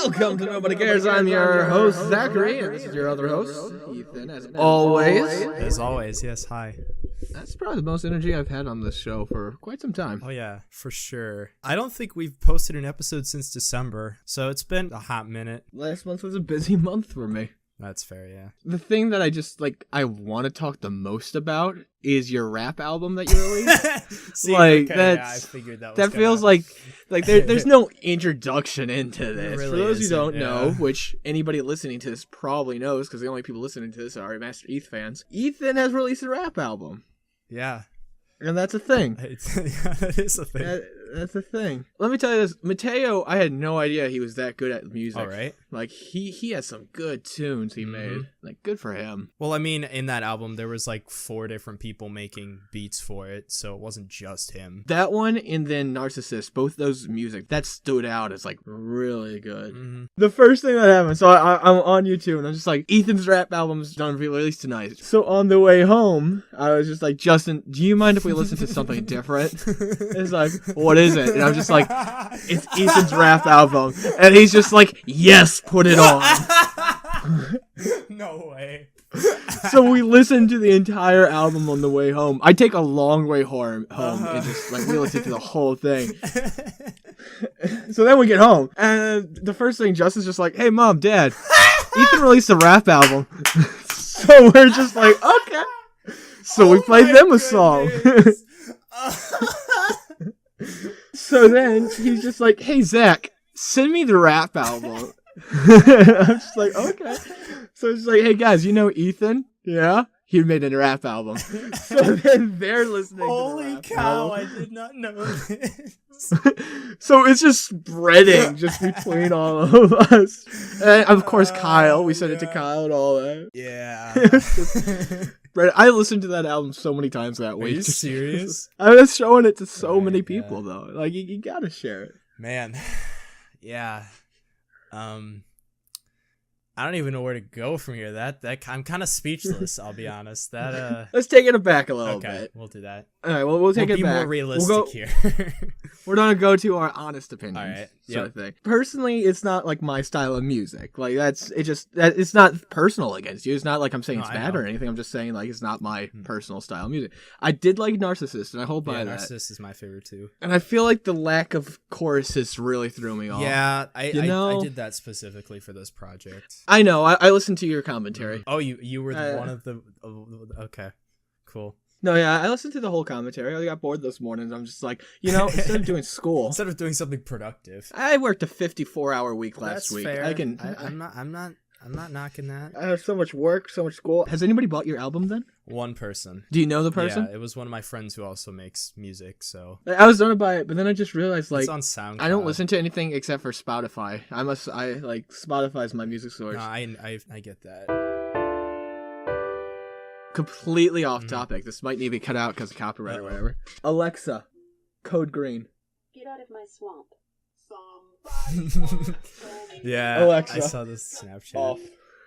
Welcome to Nobody Cares. I'm your host, Zachary, and this is your other host, Ethan, as always. As always, yes, hi. That's probably the most energy I've had on this show for quite some time. Oh, yeah, for sure. I don't think we've posted an episode since December, so it's been a hot minute. Last month was a busy month for me. That's fair, yeah. The thing that I want to talk the most about is your rap album that you released. See, like, okay, yeah, I figured that feels like there's no introduction into this. Really For those who don't isn't, know, yeah. which anybody listening to this probably knows, because the only people listening to this are MasterEth fans, Ethan has released a rap album. Yeah. And that's a thing. That is a thing. That's a thing. Let me tell you this. Mateo, I had no idea he was that good at music. All right. Like, he has some good tunes he made. Like, good for him. Well, I mean, in that album, there was like 4 different people making beats for it, so it wasn't just him. That one and then Narcissist, both those music, that stood out as, like, really good. Mm-hmm. The first thing that happened, so I'm on YouTube, and I'm just like, Ethan's rap album's done released tonight. So on the way home, I was just like, Justin, do you mind if we listen to something different? It's like, what is it? And I'm just like, it's Ethan's rap album. And he's just like, yes, put it on. No way. So we listened to the entire album on the way home. I take a long way home and just like we listen to the whole thing. So then we get home, and the first thing Justin's just like, "Hey, Mom, Dad, Ethan released a rap album." So we're just like, "Okay." So we played them a song. So then he's just like, "Hey, Zach, send me the rap album." I'm just like, okay. So it's like, hey guys, you know Ethan? Yeah? He made a rap album. So then they're listening Holy to the rap cow, album. I did not know this. So it's just spreading just between all of us. And of course Kyle, we sent it to Kyle and all that. Yeah. I listened to that album so many times that Are week. you serious? I was showing it to so many Right, people though. Like you gotta share it. Man. Yeah. I don't even know where to go from here. That I'm kind of speechless. I'll be honest. Let's take it back a little Okay, bit. we'll do that. All right, well, we'll take it be back. more realistic here. We're gonna go to our honest opinions, All right, sort of thing. Personally, it's not like my style of music. Like it's not personal against you. It's not like I'm saying it's bad or anything. I'm just saying like it's not my personal style of music. I did like Narcissist, and I hold by that. Narcissist is my favorite too. And I feel like the lack of choruses really threw me off. Yeah, I did that specifically for this project. I know. I listened to your commentary. Oh, you were one of the. Okay, cool. No, yeah, I listened to the whole commentary. I got bored this morning. I'm just like, instead of doing school, instead of doing something productive, I worked a 54-hour week last week. Fair. I'm not knocking that. I have so much work, so much school. Has anybody bought your album then? One person. Do you know the person? Yeah, it was one of my friends who also makes music. So I was gonna buy it, but then I just realized like it's on SoundCloud. I don't listen to anything except for Spotify. Spotify's my music source. No, I get that. Completely off topic. This might need to be cut out because of copyright or whatever. Alexa, code green. Get out of my swamp. Yeah, Alexa, I saw this Snapchat. Off.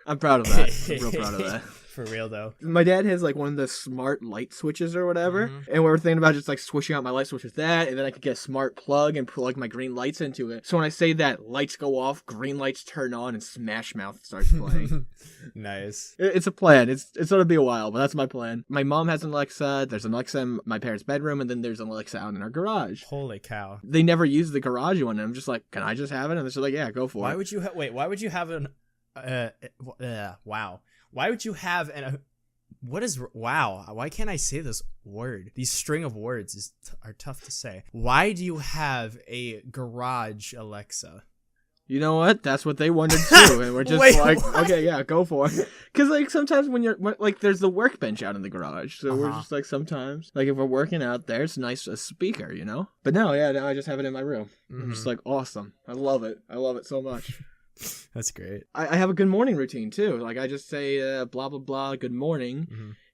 I'm proud of that. I'm real proud of that. For real though. My dad has like one of the smart light switches or whatever, and we were thinking about just like switching out my light switch with that, and then I could get a smart plug and plug my green lights into it. So when I say that, lights go off, green lights turn on, and Smash Mouth starts playing. Nice. It's a plan. It's gonna be a while, but that's my plan. My mom has an Alexa. There's an Alexa in my parents' bedroom, and then there's an Alexa out in our garage. Holy cow. They never use the garage one, and I'm just like, can I just have it? And they're just like, yeah, go for Why it. would you why would you have an wow. Why would you have what is wow? Why can't I say this word? These string of words are tough to say. Why do you have a garage Alexa? You know what? That's what they wanted too, and we're just Wait, like, what? okay, yeah, go for it. Because like sometimes when you're like, there's the workbench out in the garage, so we're Uh-huh. just like sometimes like if we're working out there, it's nice a speaker, But now I just have it in my room. I'm just like, awesome. I love it. I love it so much. That's great. I have a good morning routine too. Like I just say blah blah blah, good morning,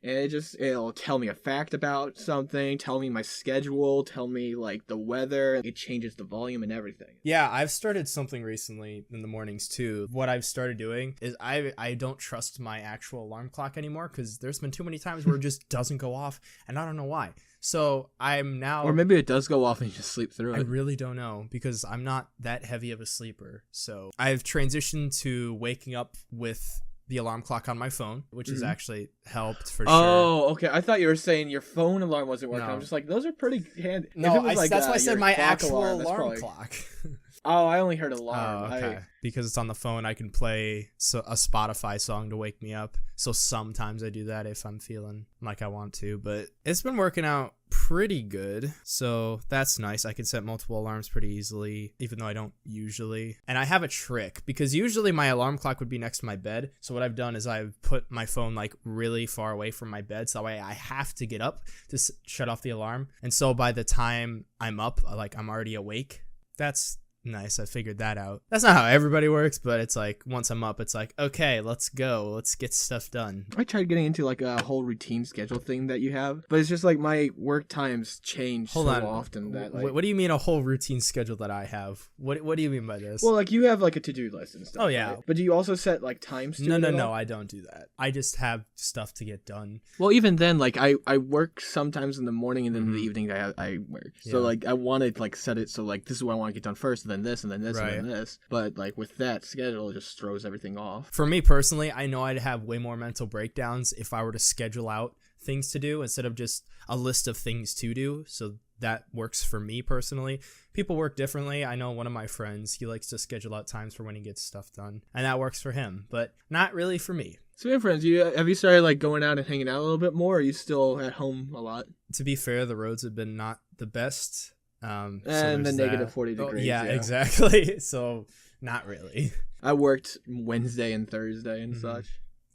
and it'll tell me a fact about something, tell me my schedule, tell me like the weather. It changes the volume and everything. Yeah, I've started something recently in the mornings too. What I've started doing is I don't trust my actual alarm clock anymore because there's been too many times where it just doesn't go off, and I don't know why. So I'm now. Or maybe it does go off and you just sleep through I it. really don't know because I'm not that heavy of a sleeper. So I've transitioned to waking up with the alarm clock on my phone, which has actually helped for sure. Oh, okay. I thought you were saying your phone alarm wasn't working. No. I'm just like, those are pretty handy. No, If it was like, that's why I said your my clock actual that's alarm probably- clock. Oh, I only heard alarm. Oh, okay. Because it's on the phone, I can play a Spotify song to wake me up. So sometimes I do that if I'm feeling like I want to. But it's been working out pretty good. So that's nice. I can set multiple alarms pretty easily, even though I don't usually. And I have a trick because usually my alarm clock would be next to my bed. So what I've done is I've put my phone like really far away from my bed. So that way I have to get up to shut off the alarm. And so by the time I'm up, like I'm already awake. That's nice. I figured that out. That's not how everybody works, but it's like once I'm up, it's like, okay, let's go. Let's get stuff done. I tried getting into like a whole routine schedule thing that you have, but it's just like my work times change so often that like. What do you mean a whole routine schedule that I have? What do you mean by this? Well, like you have like a to-do list and stuff. Oh yeah. Right? But do you also set like times to it? No, I don't do that. I just have stuff to get done. Well, even then, like I work sometimes in the morning and then in the evening I work. So like I want to like set it so like this is what I want to get done first, and then this, and then this, and then this. But like with that schedule, it just throws everything off. For me personally, I know I'd have way more mental breakdowns if I were to schedule out things to do instead of just a list of things to do. So that works for me personally. People work differently. I know one of my friends, he likes to schedule out times for when he gets stuff done, and that works for him, but not really for me. So, my friends, have you started like going out and hanging out a little bit more? Or are you still at home a lot? To be fair, the roads have been not the best. And the negative 40 degrees. Yeah, exactly. So not really. I worked Wednesday and Thursday and such.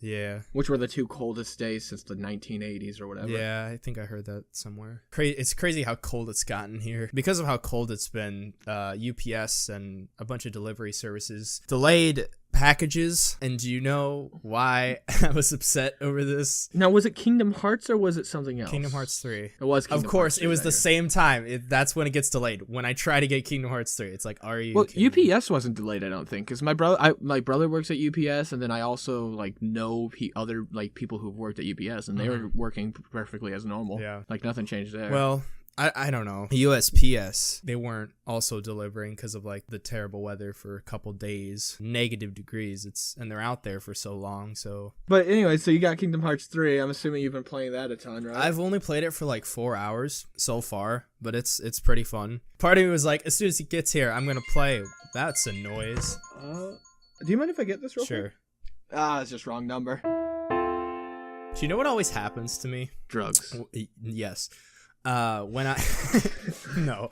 Yeah. Which were the two coldest days since the 1980s or whatever. Yeah, I think I heard that somewhere. It's crazy how cold it's gotten here. Because of how cold it's been, UPS and a bunch of delivery services delayed packages. And do you know why I was upset over this? Now, was it Kingdom Hearts or was it something else? Kingdom Hearts 3. It was Kingdom Of course, Hearts it was the same time. That's when it gets delayed. When I try to get Kingdom Hearts 3, it's like, are you kidding me? UPS wasn't delayed, I don't think, because my brother works at UPS, and then I also like know other like people who've worked at UPS, and they were working perfectly as normal. Yeah, like nothing changed there. Well, I don't know. USPS, they weren't also delivering because of like the terrible weather for a couple days, negative degrees. And they're out there for so long. So, but anyway, so you got Kingdom Hearts 3. I'm assuming you've been playing that a ton, right? I've only played it for like 4 hours so far, but it's pretty fun. Part of me was like, as soon as he gets here, I'm gonna play. That's a noise. Do you mind if I get this real quick? Sure. It's just wrong number. Do you know what always happens to me? Drugs. Yes. When I no,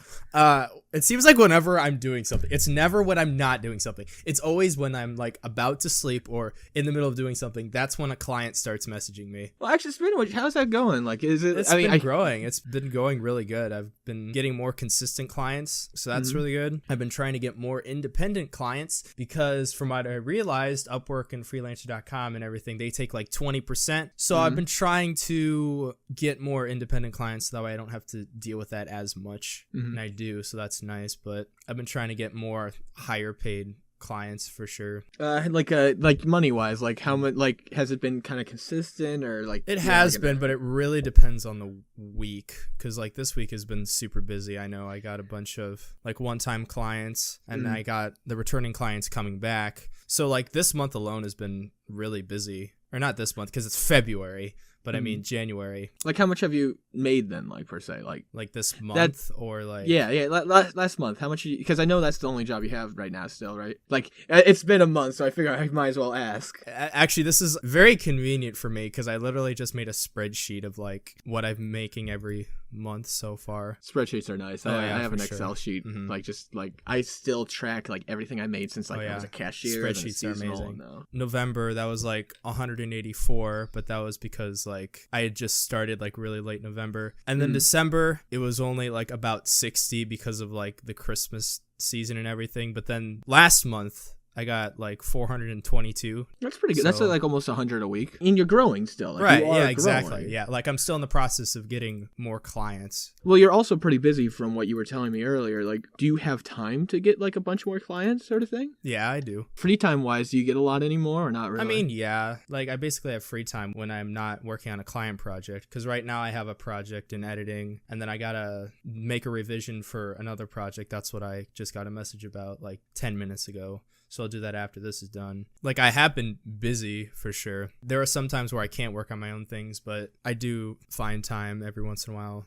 it seems like whenever I'm doing something, it's never when I'm not doing something. It's always when I'm like about to sleep or in the middle of doing something. That's when a client starts messaging me. Well, actually, speaking of which, how's that going? Like, is it? It's been growing. It's been going really good. I've been getting more consistent clients, so that's really good. I've been trying to get more independent clients because from what I realized, Upwork and Freelancer.com and everything, they take like 20%. So I've been trying to get more independent clients so that way I don't have to deal with that as much, and I do, so that's nice. But I've been trying to get more higher paid clients for sure. Like money wise, like how much? Like has it been kind of consistent or like? It has been, but it really depends on the week. Because like this week has been super busy. I know I got a bunch of like one-time clients, and I got the returning clients coming back. So like this month alone has been really busy, or not this month because it's February. But I mean January. Like how much have you made then, like per se? Like this month or like... Yeah, last month. How much? Because I know that's the only job you have right now still, right? Like it's been a month, so I figure I might as well ask. Actually, this is very convenient for me because I literally just made a spreadsheet of like what I'm making every month so far. Spreadsheets are nice. I have an Excel sheet. Like just like I still track like everything I made since like I was a cashier. Spreadsheets are amazing. November, that was like 184, but that was because like I had just started like really late November, and then December it was only like about 60 because of like the Christmas season and everything. But then last month I got like 422. That's pretty good. That's like almost 100 a week. And you're growing still. Like, right. You are yeah, exactly. growing. Yeah. Like I'm still in the process of getting more clients. Well, you're also pretty busy from what you were telling me earlier. Like, do you have time to get like a bunch more clients sort of thing? Yeah, I do. Free time wise, do you get a lot anymore or not really? I mean, yeah. Like I basically have free time when I'm not working on a client project. Because right now I have a project in editing and then I got to make a revision for another project. That's what I just got a message about like 10 minutes ago. So I'll do that after this is done. Like I have been busy for sure. There are some times where I can't work on my own things, but I do find time every once in a while.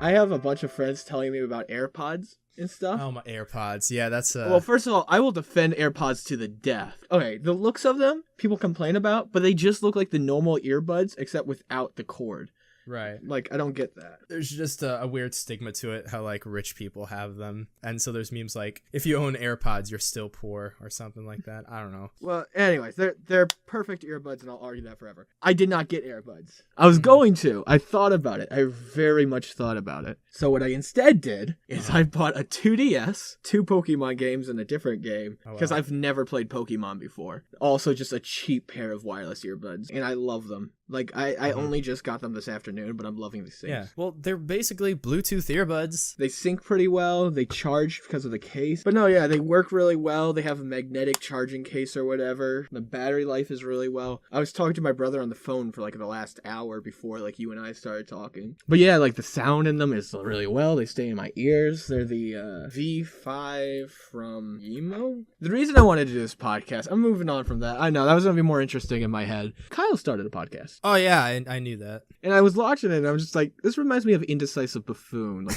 I have a bunch of friends telling me about AirPods and stuff. Oh, my AirPods. Yeah, that's Well, first of all, I will defend AirPods to the death. Okay, the looks of them, people complain about, but they just look like the normal earbuds except without the cord. Right. Like, I don't get that. There's just a weird stigma to it, how, like, rich people have them. And so there's memes like, if you own AirPods, you're still poor, or something like that. I don't know. Well, anyways, they're perfect earbuds, and I'll argue that forever. I did not get AirBuds. I was going to. I thought about it. I very much thought about it. So what I instead did is I bought a 2DS, 2 Pokemon games, and a different game, because I've never played Pokemon before. Also, just a cheap pair of wireless earbuds, and I love them. Like, I only just got them this afternoon, but I'm loving these things. Yeah, well, they're basically Bluetooth earbuds. They sync pretty well. They charge because of the case. But no, yeah, they work really well. They have a magnetic charging case or whatever. The battery life is really well. I was talking to my brother on the phone for, like, the last hour before, like, you and I started talking. But yeah, like, the sound in them is really well. They stay in my ears. They're the V5 from Emo. The reason I wanted to do this podcast, I'm moving on from that. I know, that was going to be more interesting in my head. Kyle started a podcast. Oh, yeah, I knew that. And I was watching it, and I was just like, this reminds me of Indecisive Buffoon.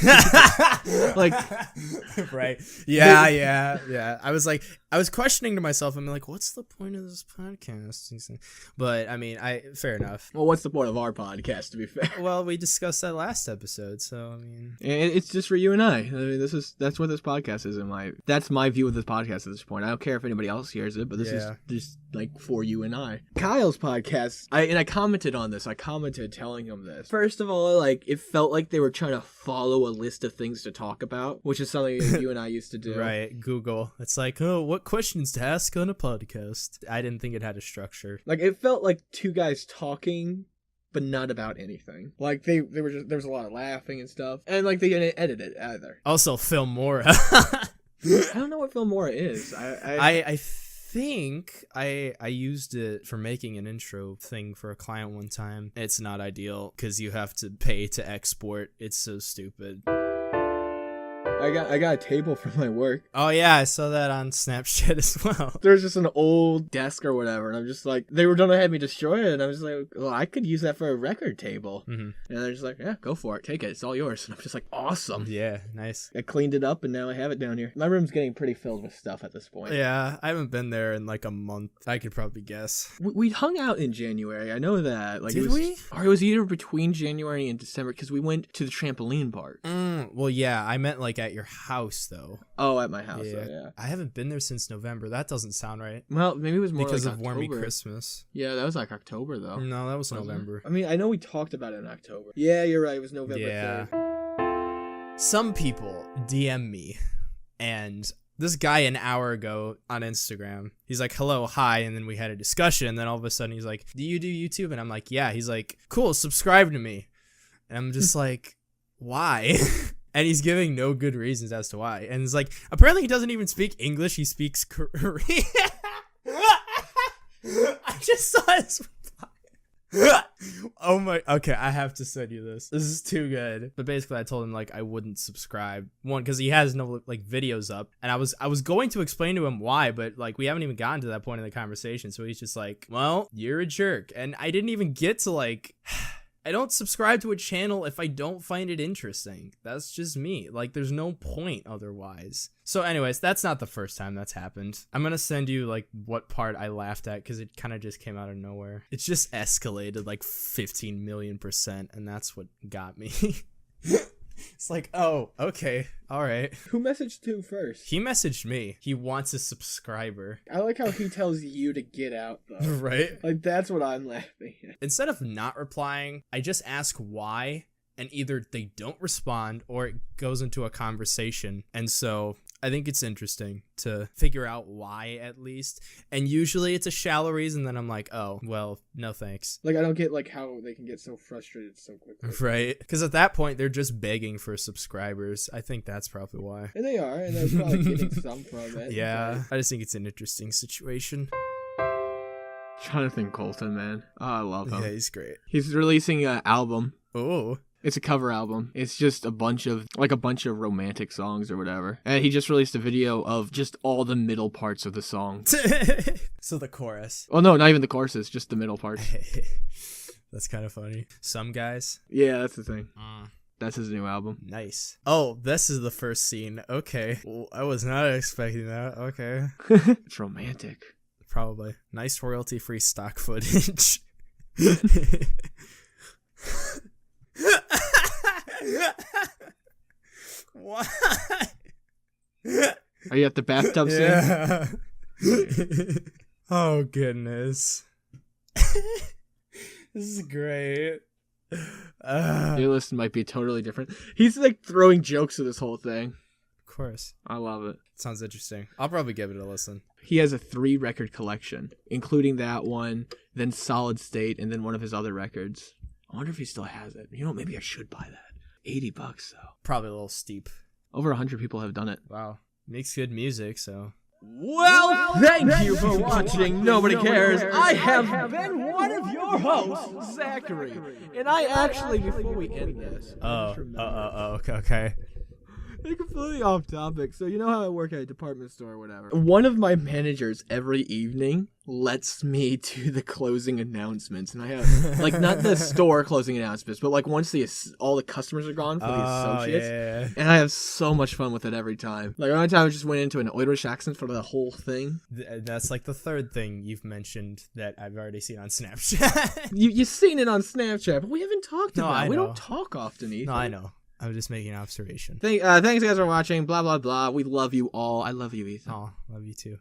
Like, right. Yeah. I was questioning to myself, I'm like, what's the point of this podcast? But, I mean, fair enough. Well, what's the point of our podcast, to be fair? Well, we discussed that last episode, so, I mean. It's just for you and I. I mean, that's what this podcast is. That's my view of this podcast at this point. I don't care if anybody else hears it, but this is just, like, for you and I. Kyle's podcast, I commented on this. I commented telling him this. First of all, like, it felt like they were trying to follow a list of things to talk about, which is something that you and I used to do. Right, Google. It's like, oh, what questions to ask on a podcast? I didn't think it had a structure. Like, it felt like two guys talking, but not about anything. Like, they were just, there was a lot of laughing and stuff, and, like, they didn't edit it either. Also, Filmora. I don't know what Filmora is. I think I used it for making an intro thing for a client one time. It's not ideal because you have to pay to export. It's so stupid. I got a table for my work. Oh yeah, I saw that on Snapchat as well. There's just an old desk or whatever, and I'm just like, they were gonna have me destroy it, and I was like, well, I could use that for a record table. Mm-hmm. And they're just like, yeah, go for it, take it, it's all yours. And I'm just like, awesome. Yeah, nice. I cleaned it up, and now I have it down here. My room's getting pretty filled with stuff at this point. Yeah, I haven't been there in like a month. I could probably guess. We hung out in January. I know that. Like, Did we? Or it was either between January and December, because we went to the trampoline park. Well, yeah, I meant like at your house though. Oh, at my house. Yeah. I haven't been there since November. That doesn't sound right. Well, maybe it was more because like of October. Warmy Christmas. Yeah, that was like October though. No, that was November. I mean, I know we talked about it in October. Yeah, you're right. It was November 3rd. Some people DM me, and this guy an hour ago on Instagram, he's like, hello, hi, and then we had a discussion, and then all of a sudden he's like, do you do YouTube? And I'm like, yeah. He's like, cool, subscribe to me. And I'm just like, why? And he's giving no good reasons as to why. And it's like, apparently he doesn't even speak English. He speaks Korean. I just saw his reply. Oh my, okay, I have to send you this. This is too good. But basically I told him like I wouldn't subscribe. One, because he has no like videos up. And I was going to explain to him why, but like we haven't even gotten to that point in the conversation. So he's just like, well, you're a jerk. And I didn't even get to like... I don't subscribe to a channel if I don't find it interesting. That's just me. Like, there's no point otherwise. So anyways, that's not the first time that's happened. I'm gonna send you, like, what part I laughed at, because it kind of just came out of nowhere. It's just escalated, like, 15 million%, and that's what got me. It's like, oh, okay, all right. Who messaged who first? He messaged me. He wants a subscriber. I like how he tells you to get out, though. Right? Like, that's what I'm laughing at. Instead of not replying, I just ask why, and either they don't respond or it goes into a conversation. And so I think it's interesting to figure out why, at least. And usually it's a shallow reason. Then I'm like, oh, well, no thanks. Like, I don't get like how they can get so frustrated so quickly. Right? Because at that point, they're just begging for subscribers. I think that's probably why. And they are, and they're probably getting some from it. Yeah, I just think it's an interesting situation. Trying to think Colton, man. Oh, I love him. Yeah, he's great. He's releasing an album. Oh. It's a cover album. It's just a bunch of romantic songs or whatever. And he just released a video of just all the middle parts of the song. So the chorus. Oh no, not even the choruses, just the middle parts. That's kind of funny. Some guys. Yeah, that's the thing. That's his new album. Nice. Oh, this is the first scene. Okay. Well, I was not expecting that. Okay. It's romantic. Probably. Nice royalty-free stock footage. What? Are you at the bathtub scene? Yeah. Oh, goodness. This is great. Your list might be totally different. He's like throwing jokes to this whole thing. Of course. I love it. Sounds interesting. I'll probably give it a listen. He has a 3-record collection, including that one, then Solid State, and then one of his other records. I wonder if he still has it. You know, maybe I should buy that. $80 though. Probably a little steep. Over 100 people have done it. Wow. Makes good music, so. Well, thank you for watching Nobody Cares. I have been one of your hosts, Zachary. And I actually, before we end this, okay. They're completely off topic. So you know how I work at a department store or whatever. One of my managers every evening lets me do the closing announcements, and I have like not the store closing announcements, but like once all the customers are gone for the associates, yeah. And I have so much fun with it every time. Like one time I just went into an Irish accent for the whole thing. That's like the third thing you've mentioned that I've already seen on Snapchat. You've seen it on Snapchat, but we haven't talked about it. I We know. don't talk often, Ethan. No, I know. I'm just making an observation. Thanks guys for watching. Blah blah blah. We love you all. I love you, Ethan. Oh, love you too.